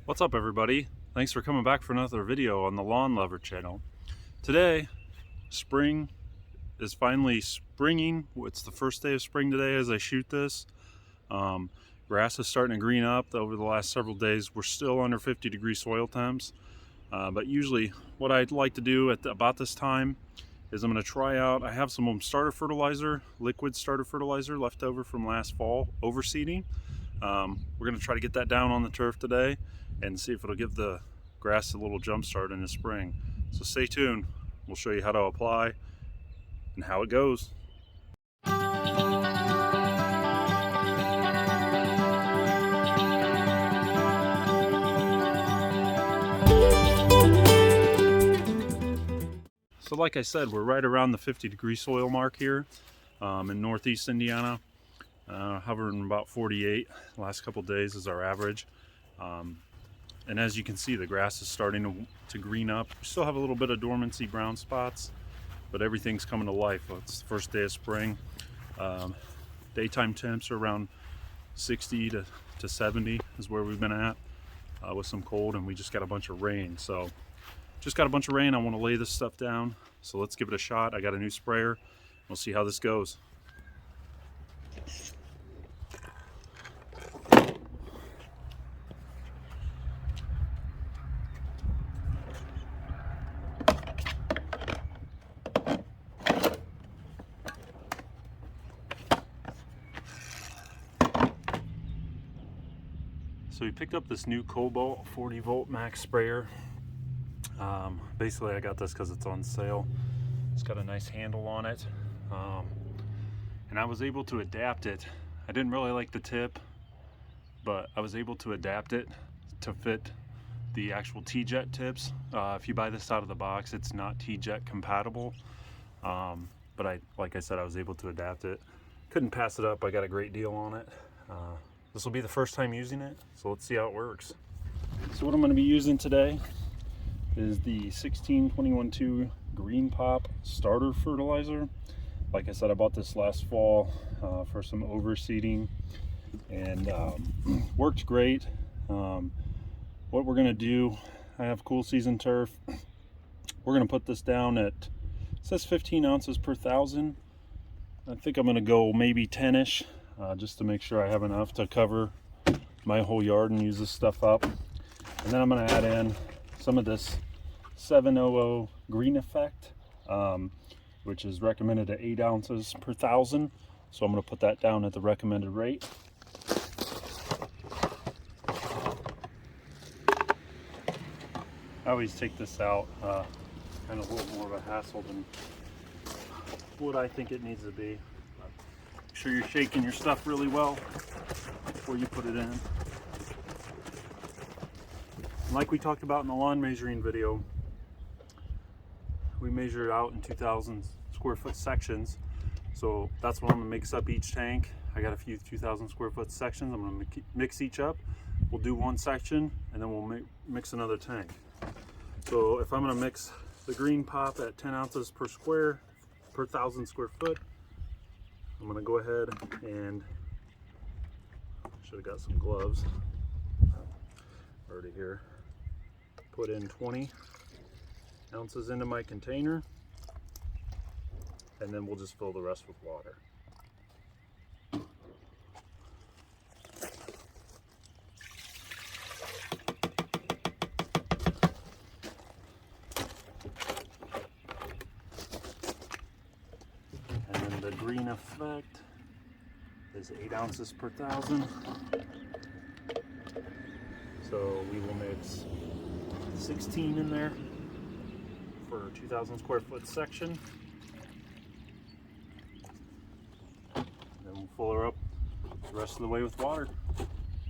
What's up, everybody? Thanks for coming back for another video on the Lawn Lover channel. Today, spring is finally springing. It's the first day of spring today as I shoot this. Grass is starting to green up. Over the last several days, we're still under 50-degree soil temps. But usually what I'd like to do at about this time is I'm going to try out, I have some starter fertilizer, liquid starter fertilizer left over from last fall overseeding. We're going to try to get that down on the turf today and see if it'll give the grass a little jump start in the spring. So stay tuned. We'll show you how to apply and how it goes. So like I said, we're right around the 50-degree soil mark here in northeast Indiana. Hovering about 48 the last couple days is our average. And as you can see, the grass is starting to green up. We still have a little bit of dormancy brown spots, but everything's coming to life. It's the first day of spring. Daytime temps are around 60 to 70 is where we've been at with some cold, and we just got a bunch of rain. So just got a bunch of rain. I want to lay this stuff down. So let's give it a shot. I got a new sprayer. We'll see how this goes. So we picked up this new Cobalt 40-volt max sprayer. Basically I got this because it's on sale. It's got a nice handle on it. And I was able to adapt it. I didn't really like the tip, but I was able to adapt it to fit the actual T-Jet tips. If you buy this out of the box, it's not T-Jet compatible. But like I said, I was able to adapt it. Couldn't pass it up. I got a great deal on it. This will be the first time using it, so let's see how it works. So what I'm going to be using today is the 16-21-2 Green Pop starter fertilizer. Like I said, I bought this last fall for some overseeding, and worked great. What we're going to do, I have cool season turf. We're going to put this down at, it says 15 ounces per thousand. I think I'm going to go maybe 10-ish. Just to make sure I have enough to cover my whole yard and use this stuff up. And then I'm going to add in some of this 700 Green Effect, which is recommended at 8 ounces per thousand. So I'm going to put that down at the recommended rate. I always take this out, kind of a little more of a hassle than what I think it needs to be. Make sure you're shaking your stuff really well before you put it in. Like we talked about in the lawn measuring video, we measure it out in 2,000 square foot sections. So that's what I'm gonna mix up each tank. I got a few 2,000 square foot sections. I'm gonna mix each up. We'll do one section and then we'll mix another tank. So if I'm gonna mix the Green Pop at 10 ounces per 1,000 square foot, I'm gonna go ahead and, should have got some gloves already here. Put in 20 ounces into my container, and then we'll just fill the rest with water. And then the Green Effect is 8 ounces per thousand. So we will mix 16 in there for a 2,000 square foot section. And then we'll fill her up the rest of the way with water,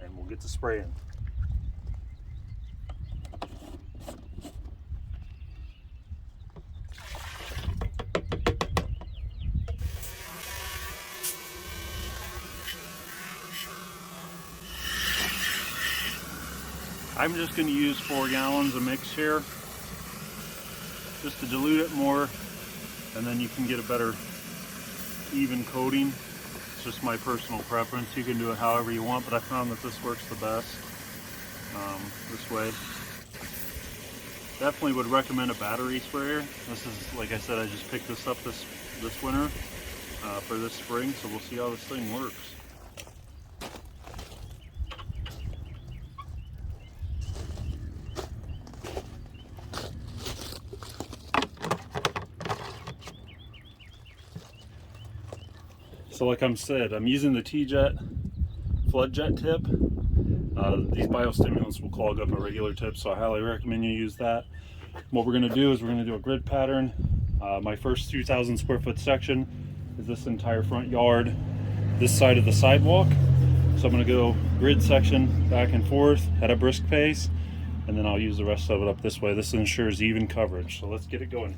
and we'll get to spraying. I'm just going to use 4 gallons of mix here, just to dilute it more, and then you can get a better even coating. It's just my personal preference. You can do it however you want, but I found that this works the best. this way. Definitely would recommend a battery sprayer. This is, like I said, I just picked this up this winter for this spring, so we'll see how this thing works. So like I said, I'm using the T-Jet flood jet tip. These biostimulants will clog up a regular tip, so I highly recommend you use that. What we're going to do is we're going to do a grid pattern. My first 2,000 square foot section is this entire front yard, this side of the sidewalk. So I'm going to go grid section back and forth at a brisk pace, and then I'll use the rest of it up this way. This ensures even coverage. So let's get it going.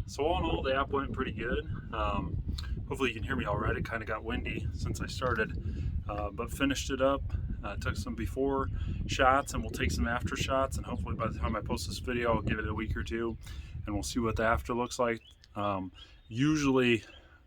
So all in all, the app went pretty good. Hopefully you can hear me all right. It kind of got windy since I started, but finished it up. Took some before shots, and we'll take some after shots, and hopefully by the time I post this video, I'll give it a week or two, and we'll see what the after looks like. Usually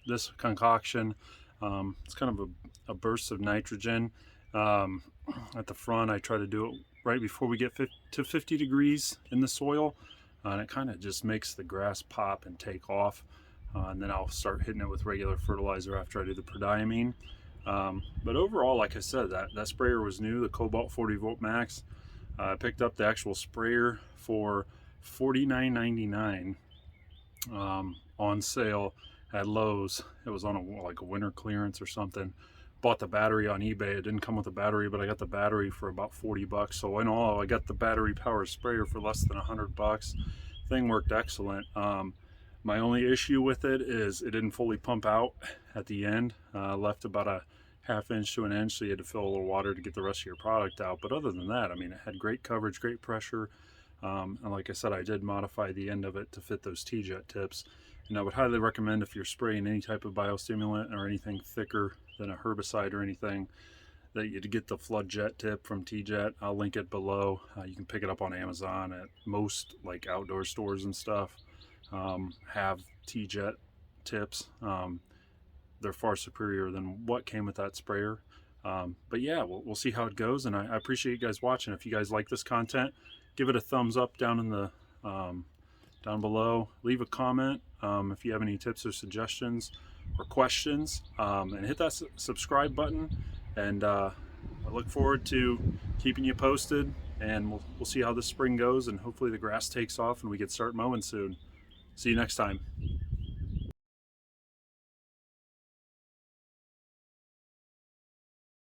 this concoction, it's kind of a burst of nitrogen. At the front, I try to do it right before we get to 50 degrees in the soil. And it kind of just makes the grass pop and take off. And then I'll start hitting it with regular fertilizer after I do the prodiamine. But overall, like I said, that sprayer was new, the Cobalt 40 Volt Max. I picked up the actual sprayer for $49.99 on sale at Lowe's. It was on like a winter clearance or something. Bought the battery on eBay. It didn't come with a battery, but I got the battery for about 40 bucks. So in all, I got the battery powered sprayer for less than 100 bucks. Thing worked excellent. My only issue with it is it didn't fully pump out at the end. Left about a ½ inch to an inch, so you had to fill a little water to get the rest of your product out. But other than that, I mean, it had great coverage, great pressure. And like I said, I did modify the end of it to fit those T-Jet tips. And I would highly recommend, if you're spraying any type of biostimulant or anything thicker than a herbicide or anything, that you get the flood jet tip from T-Jet. I'll link it below. You can pick it up on Amazon. At most like outdoor stores and stuff have T-Jet tips. They're far superior than what came with that sprayer. But yeah, we'll see how it goes, and I appreciate you guys watching. If you guys like this content, give it a thumbs up down in the down below. Leave a comment if you have any tips or suggestions or questions, and hit that subscribe button. And I look forward to keeping you posted, and we'll see how this spring goes, and hopefully the grass takes off and we can start mowing soon. See you next time.